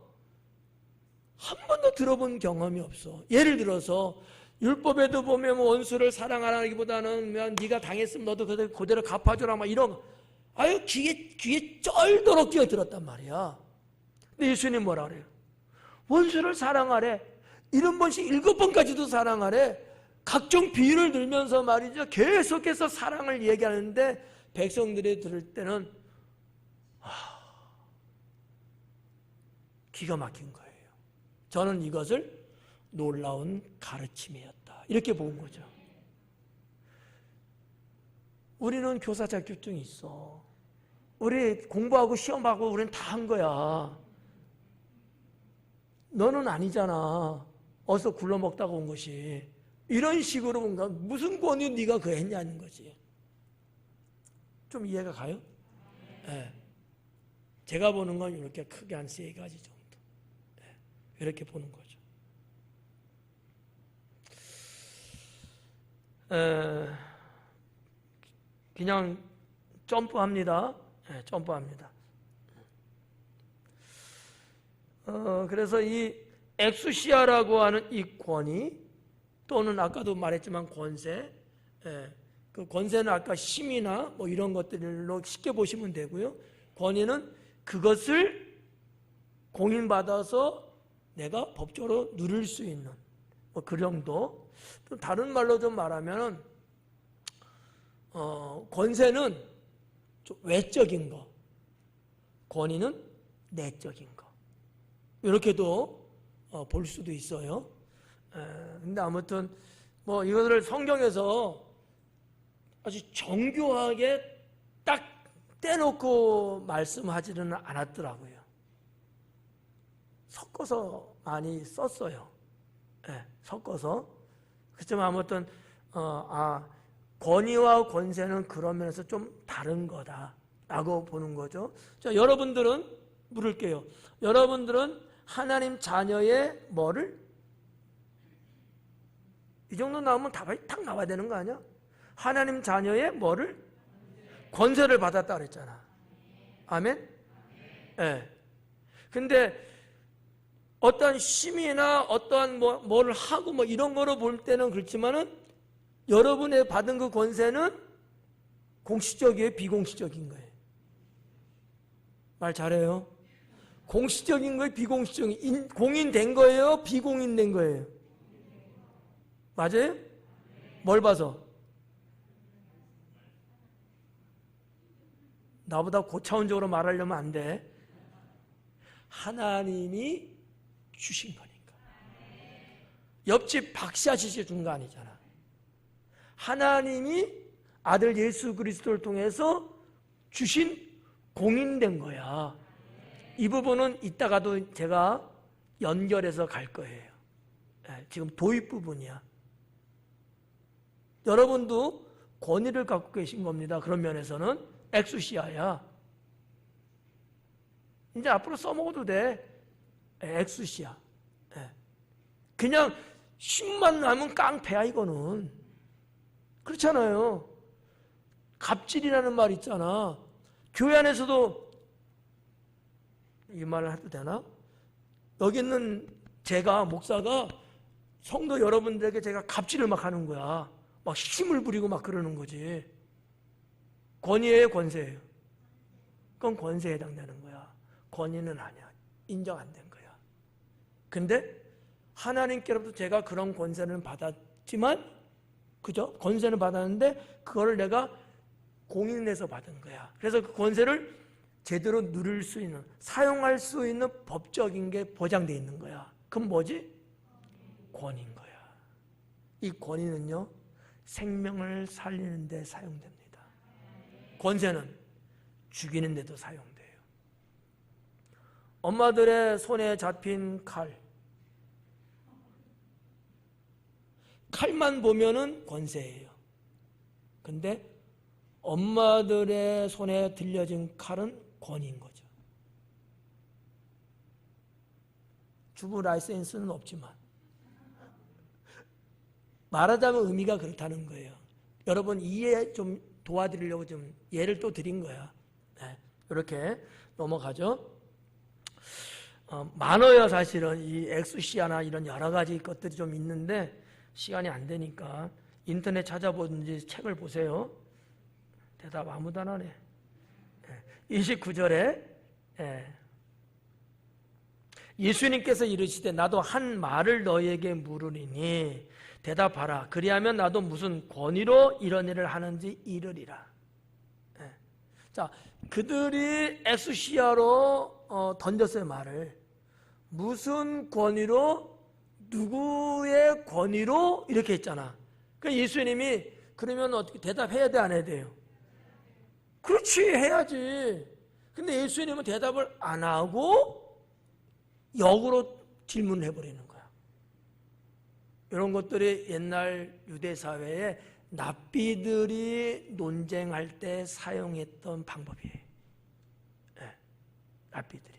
한 번도 들어본 경험이 없어. 예를 들어서 율법에도 보면 원수를 사랑하라기보다는 네가 당했으면 너도 그대로 갚아줘라 막 이런, 귀에 쩔도록 끼어들었단 말이야. 근데 예수님 뭐라 그래요? 원수를 사랑하래. 70번씩 7번까지도 사랑하래. 각종 비유를 들면서 말이죠. 계속해서 사랑을 얘기하는데 백성들이 들을 때는 기가 막힌 거예요. 저는 이것을 놀라운 가르침이었다, 이렇게 본 거죠. 우리는 교사 자격증이 있어. 우리 공부하고 시험하고 우리는 다 한 거야. 너는 아니잖아. 어서 굴러먹다가 온 것이. 이런 식으로 뭔가 무슨 권위 네가 그 했냐는 거지. 좀 이해가 가요? 네. 제가 보는 건 이렇게 크게 한 3가지 정도. 네. 이렇게 보는 거죠. 그냥 점프합니다. 네, 점프합니다. 그래서 이 엑수시아라고 하는 이 권위, 또는 아까도 말했지만 권세, 그 권세는 아까 힘이나 뭐 이런 것들로 쉽게 보시면 되고요. 권위는 그것을 공인받아서 내가 법적으로 누릴 수 있는 뭐 그 정도. 또 다른 말로 좀 말하면 권세는 좀 외적인 거, 권위는 내적인 거. 이렇게도 볼 수도 있어요. 근데 아무튼 뭐 이것을 성경에서 아주 정교하게 딱 떼놓고 말씀하지는 않았더라고요. 섞어서 많이 썼어요. 섞어서. 그렇지만 아무튼 권위와 권세는 그런 면에서 좀 다른 거다라고 보는 거죠. 자, 여러분들은 물을게요. 여러분들은 하나님 자녀의 뭐를? 이 정도 나오면 답이 딱 나와야 되는 거 아니야? 하나님 자녀의 뭐를? 권세를 받았다 그랬잖아. 아멘? 예. 근데 어떠한 힘이나 어떠한 뭐를 하고 뭐 이런 거로 볼 때는 그렇지만은 여러분의 받은 그 권세는 공식적이에요, 비공식적인 거예요? 말 잘해요. 공식적인 거예요, 비공식적인, 공인된 거예요, 비공인된 거예요? 맞아요? 뭘 봐서? 나보다 고차원적으로 말하려면 안 돼. 하나님이 주신 거니까. 옆집 박씨 아저씨 준 거 아니잖아. 하나님이 아들 예수 그리스도를 통해서 주신 공인된 거야. 이 부분은 이따가도 제가 연결해서 갈 거예요. 지금 도입 부분이야. 여러분도 권위를 갖고 계신 겁니다. 그런 면에서는 엑수시아야. 이제 앞으로 써먹어도 돼. 엑수시아. 그냥 힘만 나면 깡패야 이거는. 그렇잖아요. 갑질이라는 말 있잖아. 교회 안에서도 이 말을 해도 되나? 여기 있는 제가 목사가 성도 여러분들에게 제가 갑질을 막 하는 거야. 막 힘을 부리고 막 그러는 거지. 권위예요, 권세예요? 그건 권세에 해당되는 거야. 권위는 아니야. 인정 안 된 거야. 근데 하나님께로부터 제가 그런 권세는 받았지만, 그죠? 권세는 받았는데 그거를 내가 공인해서 받은 거야. 그래서 그 권세를 제대로 누릴 수 있는, 사용할 수 있는 법적인 게 보장되어 있는 거야. 그럼 뭐지? 권위인 거야. 이 권위는요, 생명을 살리는 데 사용됩니다. 권세는 죽이는 데도 사용돼요. 엄마들의 손에 잡힌 칼만 보면은 권세예요. 근데 엄마들의 손에 들려진 칼은 권위인 거죠. 주부 라이센스는 없지만 말하자면 의미가 그렇다는 거예요. 여러분 이해 좀 도와드리려고 좀 예를 또 드린 거야. 이렇게 넘어가죠. 많아요. 사실은 이 엑수시아나 이런 여러 가지 것들이 좀 있는데 시간이 안 되니까 인터넷 찾아보든지 책을 보세요. 대답 아무도 안 하네. 29절에 예수님께서 이르시되 나도 한 말을 너희에게 물으리니 대답하라. 그리하면 나도 무슨 권위로 이런 일을 하는지 이르리라. 자, 그들이 엑수시아로 던졌어요. 말을. 무슨 권위로, 누구의 권위로 이렇게 했잖아. 그러니까 예수님이 그러면 어떻게 대답해야 돼, 안 해야 돼요? 그렇지, 해야지. 근데 예수님은 대답을 안 하고 역으로 질문을 해버리는 거야. 이런 것들이 옛날 유대 사회에 랍비들이 논쟁할 때 사용했던 방법이에요. 랍비들이.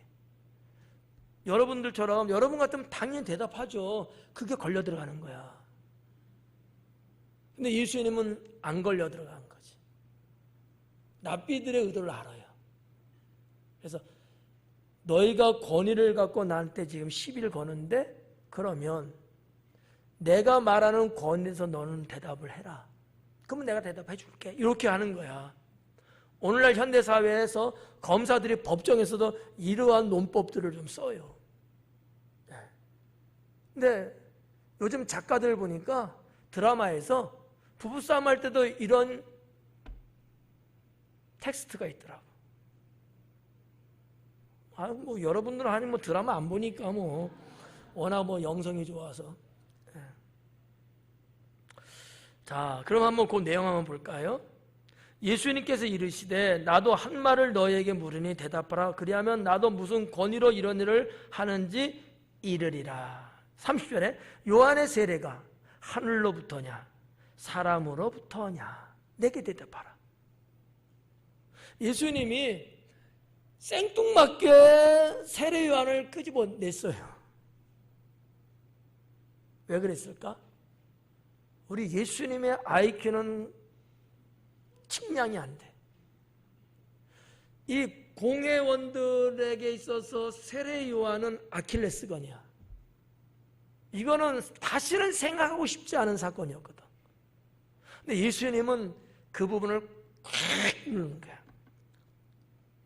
여러분들처럼 여러분 같으면 당연히 대답하죠. 그게 걸려 들어가는 거야. 근데 예수님은 안 걸려 들어간 거지. 랍비들의 의도를 알아요. 그래서 너희가 권위를 갖고 나한테 지금 시비를 거는데 그러면 내가 말하는 권위에서 너는 대답을 해라. 그러면 내가 대답해 줄게. 이렇게 하는 거야. 오늘날 현대사회에서 검사들이 법정에서도 이러한 논법들을 좀 써요. 근데 요즘 작가들 보니까 드라마에서 부부싸움 할 때도 이런 텍스트가 있더라고. 뭐 여러분들은 아니 뭐 드라마 안 보니까 뭐 워낙 뭐 영성이 좋아서. 예. 자, 그럼 한번 그 내용 한번 볼까요? 예수님께서 이르시되 나도 한 말을 너에게 물으니 대답하라. 그리하면 나도 무슨 권위로 이런 일을 하는지 이르리라. 30절에 요한의 세례가 하늘로부터냐 사람으로부터냐 내게 대답하라. 예수님이 생뚱맞게 세례 요한을 끄집어냈어요. 왜 그랬을까? 우리 예수님의 IQ는 측량이 안 돼. 이 공회원들에게 있어서 세례 요한은 아킬레스건이야. 이거는 다시는 생각하고 싶지 않은 사건이었거든. 근데 예수님은 그 부분을 콱 누르는 거야.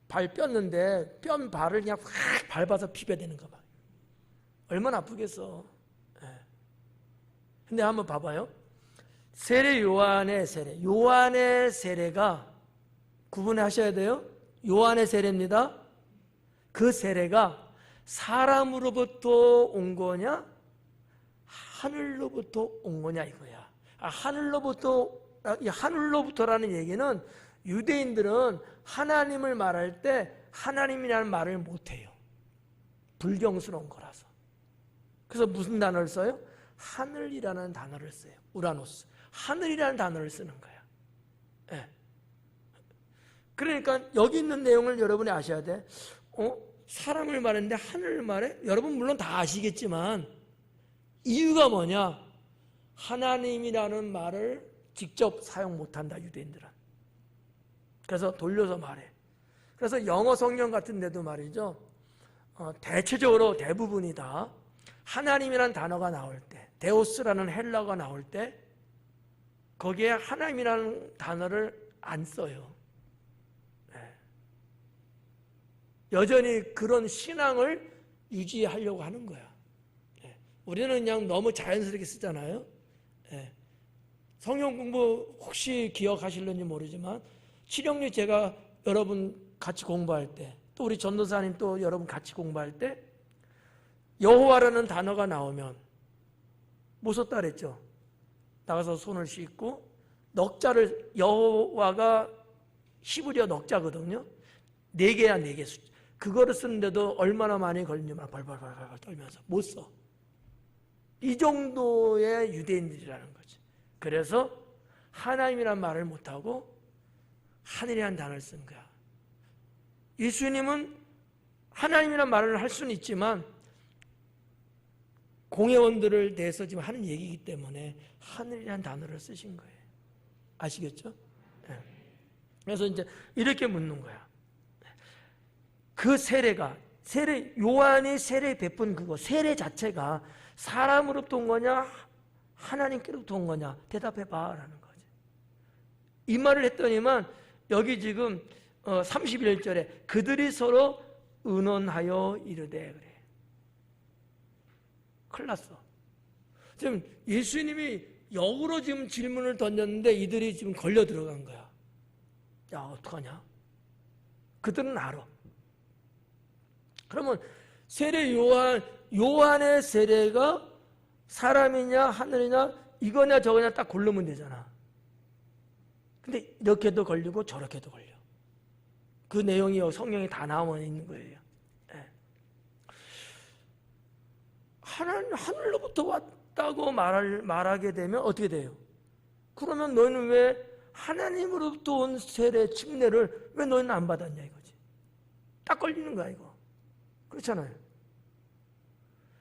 발 뼈는데 발을 그냥 확 밟아서 피벼대는 거 봐. 얼마나 아프겠어. 예. 근데 한번 봐봐요. 세례 요한의 세례가 구분하셔야 돼요. 요한의 세례입니다. 그 세례가 사람으로부터 온 거냐 하늘로부터 온 거냐 이거야. 하늘로부터라는 얘기는 유대인들은 하나님을 말할 때 하나님이라는 말을 못해요. 불경스러운 거라서. 그래서 무슨 단어를 써요? 하늘이라는 단어를 써요. 우라노스. 하늘이라는 단어를 쓰는 거야. 네. 그러니까 여기 있는 내용을 여러분이 아셔야 돼. 사람을 말했는데 하늘을 말해? 여러분 물론 다 아시겠지만 이유가 뭐냐? 하나님이라는 말을 직접 사용 못한다, 유대인들은. 그래서 돌려서 말해. 그래서 영어 성경 같은 데도 말이죠. 대체적으로 대부분이 다 하나님이라는 단어가 나올 때, 데오스라는 헬라어가 나올 때 거기에 하나님이라는 단어를 안 써요. 네. 여전히 그런 신앙을 유지하려고 하는 거야. 네. 우리는 그냥 너무 자연스럽게 쓰잖아요. 네. 성경 공부 혹시 기억하실는지 모르지만 칠영리 제가 여러분 같이 공부할 때, 또 우리 전도사님 또 여러분 같이 공부할 때 여호와라는 단어가 나오면 뭐 썼다 그랬죠? 나가서 손을 씻고 넉자를, 여호와가 히브리어 넉자거든요. 4개야 4개 숫자. 그거를 쓰는데도 얼마나 많이 걸리냐면 발발발발 떨면서 못 써. 이 정도의 유대인들이라는 거지. 그래서 하나님이란 말을 못하고 하늘이라는 단어를 쓴 거야. 예수님은 하나님이란 말을 할 수는 있지만 공회원들을 대해서 지금 하는 얘기이기 때문에 하늘이라는 단어를 쓰신 거예요. 아시겠죠? 네. 그래서 이제 이렇게 묻는 거야. 그 요한이 세례 베푼 그거, 세례 자체가 사람으로부터 온 거냐 하나님께로부터 온 거냐 대답해봐 라는 거지. 이 말을 했더니만 여기 지금 31절에 그들이 서로 의논하여 이르되 그래. 큰일 났어. 지금 예수님이 역으로 지금 질문을 던졌는데 이들이 지금 걸려 들어간 거야. 야, 어떡하냐? 그들은 알아. 그러면 요한의 세례가 사람이냐 하늘이냐 이거냐 저거냐 딱 고르면 되잖아. 근데 이렇게도 걸리고 저렇게도 걸려. 그 내용이 성경에 다 나와 있는 거예요. 네. 하늘로부터 왔다고 말하게 되면 어떻게 돼요? 그러면 너희는 왜 하나님으로부터 온 세례 침례를 왜 너희는 안 받았냐 이거지. 딱 걸리는 거야 이거. 그렇잖아요.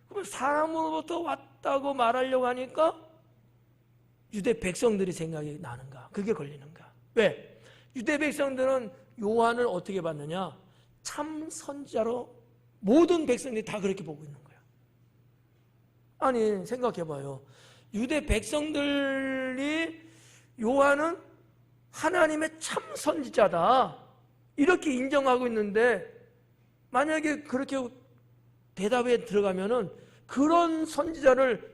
그럼 사람으로부터 왔다고 말하려고 하니까 유대 백성들이 생각이 나는가? 그게 걸리는가? 왜? 유대 백성들은 요한을 어떻게 봤느냐? 참 선지자로 모든 백성들이 다 그렇게 보고 있는 거야. 아니 생각해봐요. 유대 백성들이 요한은 하나님의 참 선지자다 이렇게 인정하고 있는데 만약에 그렇게 대답에 들어가면은 그런 선지자를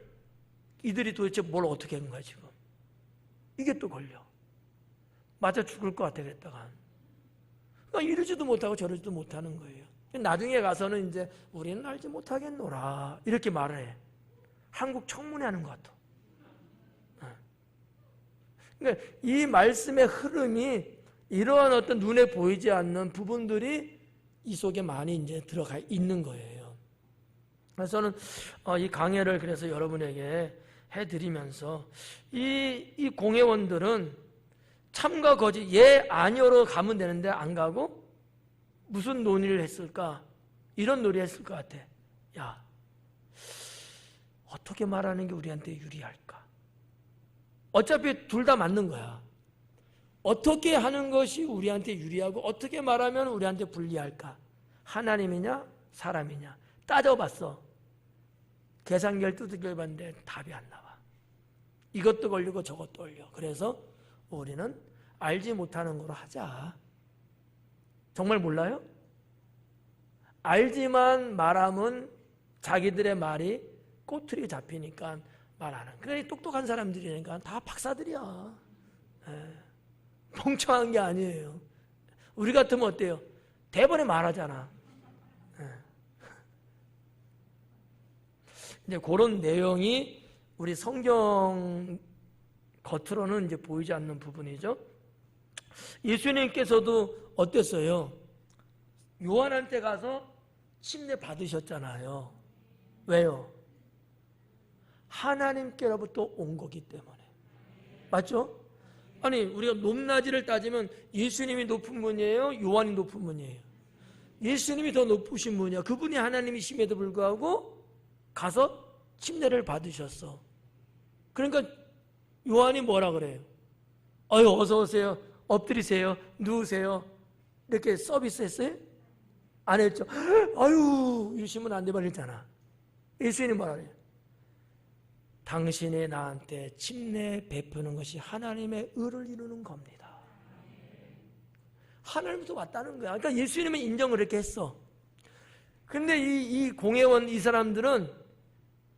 이들이 도대체 뭘 어떻게 한 거야 지금. 이게 또 걸려. 맞아 죽을 것 같아 그랬다가 그러니까 이러지도 못하고 저러지도 못하는 거예요. 나중에 가서는 이제 우리는 알지 못하겠노라 이렇게 말을 해. 한국 청문회 하는 것 같아. 그러니까 이 말씀의 흐름이 이러한 어떤 눈에 보이지 않는 부분들이 이 속에 많이 이제 들어가 있는 거예요. 그래서 저는 이 강해를 그래서 여러분에게 해드리면서 이 공회원들은 참과 거짓, 예, 아니요로 가면 되는데 안 가고 무슨 논의를 했을까? 이런 논의를 했을 것 같아. 야, 어떻게 말하는 게 우리한테 유리할까? 어차피 둘 다 맞는 거야. 어떻게 하는 것이 우리한테 유리하고 어떻게 말하면 우리한테 불리할까? 하나님이냐 사람이냐 따져봤어. 계산기를 두들겨 봤는데 답이 안 나와. 이것도 걸리고 저것도 걸려. 그래서 우리는 알지 못하는 거로 하자. 정말 몰라요? 알지만 말하면 자기들의 말이 꼬투리 잡히니까 말 안 하는. 그러니 똑똑한 사람들이니까 다 박사들이야. 멍청한 게 아니에요. 우리 같으면 어때요? 대번에 말하잖아. 이제 그런 내용이 우리 성경 겉으로는 이제 보이지 않는 부분이죠. 예수님께서도 어땠어요? 요한한테 가서 침례 받으셨잖아요. 왜요? 하나님께로부터 온 거기 때문에. 맞죠? 아니 우리가 높낮이를 따지면 예수님이 높은 분이에요? 요한이 높은 분이에요? 예수님이 더 높으신 분이야. 그분이 하나님이심에도 불구하고 가서 침례를 받으셨어. 그러니까 요한이 뭐라 그래요? 어여 어서 오세요. 엎드리세요. 누우세요. 이렇게 서비스 했어요? 안 했죠. 아유 이러시면 안 돼 말했잖아. 예수님이 뭐라 그래요? 당신이 나한테 침례 베푸는 것이 하나님의 의를 이루는 겁니다. 하나님부터 왔다는 거야. 그러니까 예수님은 인정을 이렇게 했어. 근데 이 공회원 이 사람들은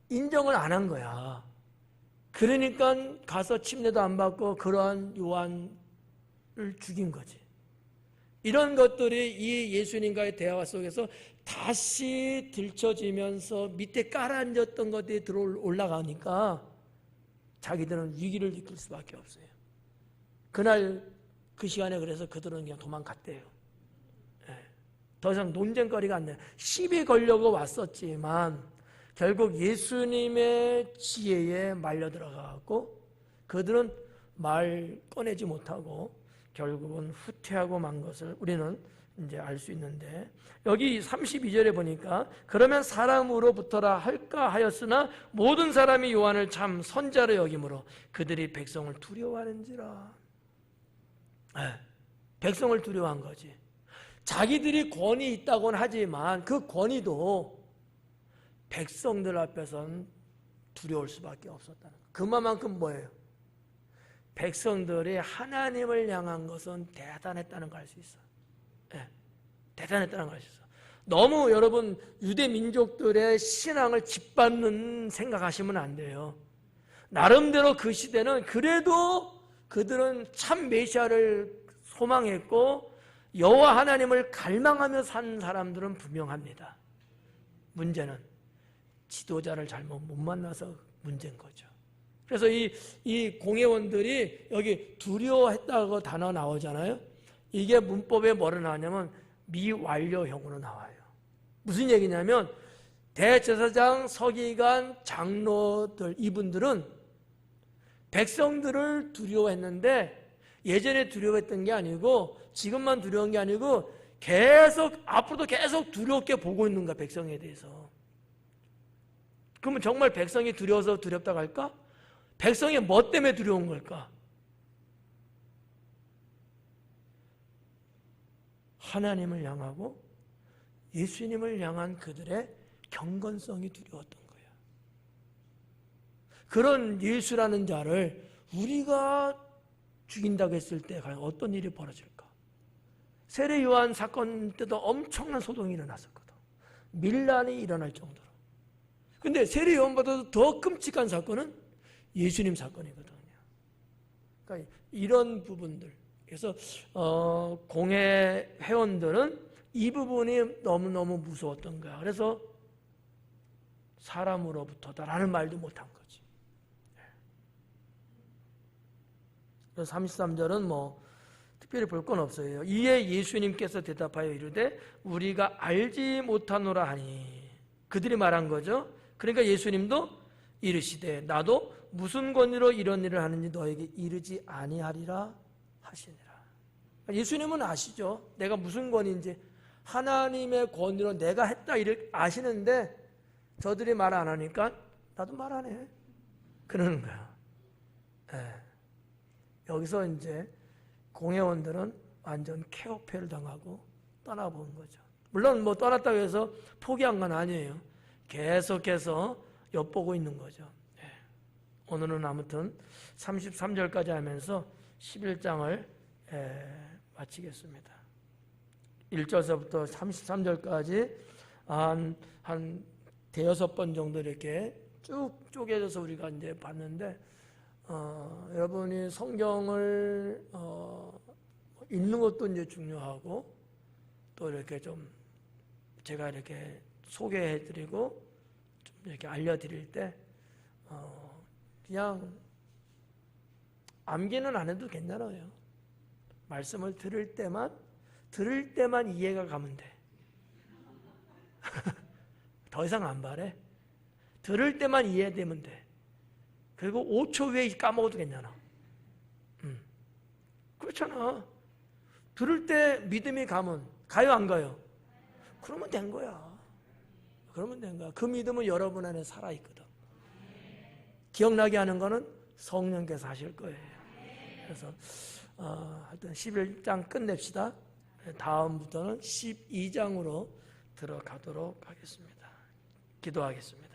인정을 안 한 거야. 그러니까 가서 침례도 안 받고 그러한 요한을 죽인 거지. 이런 것들이 이 예수님과의 대화 속에서 다시 들춰지면서 밑에 깔아앉았던 것들이 들어 올라가니까 자기들은 위기를 느낄 수밖에 없어요. 그날 그 시간에 그래서 그들은 그냥 도망갔대요. 더 이상 논쟁거리가 안 돼요. 시비 걸려고 왔었지만 결국 예수님의 지혜에 말려 들어가고 그들은 말 꺼내지 못하고 결국은 후퇴하고 만 것을 우리는 이제 알 수 있는데, 여기 32절에 보니까 그러면 사람으로부터라 할까 하였으나 모든 사람이 요한을 참 선자로 여김으로 그들이 백성을 두려워하는지라. 백성을 두려워한 거지. 자기들이 권위 있다고는 하지만 그 권위도 백성들 앞에서는 두려울 수밖에 없었다는 거예요. 그만큼 뭐예요? 백성들이 하나님을 향한 것은 대단했다는 걸 알 수 있어. 대단했다는 걸 알 수 있어. 너무 여러분 유대 민족들의 신앙을 짓밟는 생각하시면 안 돼요. 나름대로 그 시대는 그래도 그들은 참 메시아를 소망했고 여호와 하나님을 갈망하며 산 사람들은 분명합니다. 문제는 지도자를 잘못 못 만나서 문제인 거죠. 그래서 이 공회원들이 여기 두려워했다고 단어 나오잖아요. 이게 문법에 뭐로 나오냐면 미완료형으로 나와요. 무슨 얘기냐면 대제사장, 서기관, 장로들 이분들은 백성들을 두려워했는데 예전에 두려워했던 게 아니고 지금만 두려운 게 아니고 계속 앞으로도 계속 두렵게 보고 있는 거야. 백성에 대해서. 그러면 정말 백성이 두려워서 두렵다고 할까? 백성이 뭐 때문에 두려운 걸까? 하나님을 향하고 예수님을 향한 그들의 경건성이 두려웠던 거예요. 그런 예수라는 자를 우리가 죽인다고 했을 때 과연 어떤 일이 벌어질까? 세례 요한 사건 때도 엄청난 소동이 일어났었거든. 밀란이 일어날 정도로. 근데 세례 요한보다도 더 끔찍한 사건은 예수님 사건이거든요. 그러니까 이런 부분들. 그래서 공회 회원들은 이 부분이 너무너무 무서웠던 거야. 그래서 사람으로부터다라는 말도 못한 거지. 그래서 33절은 뭐 특별히 볼 건 없어요. 이에 예수님께서 대답하여 이르되 우리가 알지 못하노라 하니, 그들이 말한 거죠. 그러니까 예수님도 이르시되 나도 무슨 권위로 이런 일을 하는지 너에게 이르지 아니하리라 하시니라. 예수님은 아시죠. 내가 무슨 권위인지. 하나님의 권위로 내가 했다 이렇게 아시는데 저들이 말 안 하니까 나도 말 안 해. 그러는 거야. 네. 여기서 이제 공회원들은 완전 케어패를 당하고 떠나본 거죠. 물론 뭐 떠났다고 해서 포기한 건 아니에요. 계속해서 엿보고 있는 거죠. 네. 오늘은 아무튼 33절까지 하면서 11장을 마치겠습니다. 1절서부터 33절까지 한 대여섯 번 정도 이렇게 쭉 쪼개져서 우리가 이제 봤는데, 여러분이 성경을 읽는 것도 이제 중요하고, 또 이렇게 좀 제가 이렇게 소개해드리고 좀 이렇게 알려드릴 때 그냥 암기는 안 해도 괜찮아요. 말씀을 들을 때만 이해가 가면 돼. 더 이상 안 바래. 들을 때만 이해되면 돼. 그리고 5초 후에 까먹어도 괜찮아. 그렇잖아. 들을 때 믿음이 가면 가요 안 가요? 그러면 된 거야. 그러면 된 거야. 그 믿음은 여러분 안에 살아있거든. 기억나게 하는 거는 성령께서 하실 거예요. 그래서 하여튼 11장 끝냅시다. 다음부터는 12장으로 들어가도록 하겠습니다. 기도하겠습니다.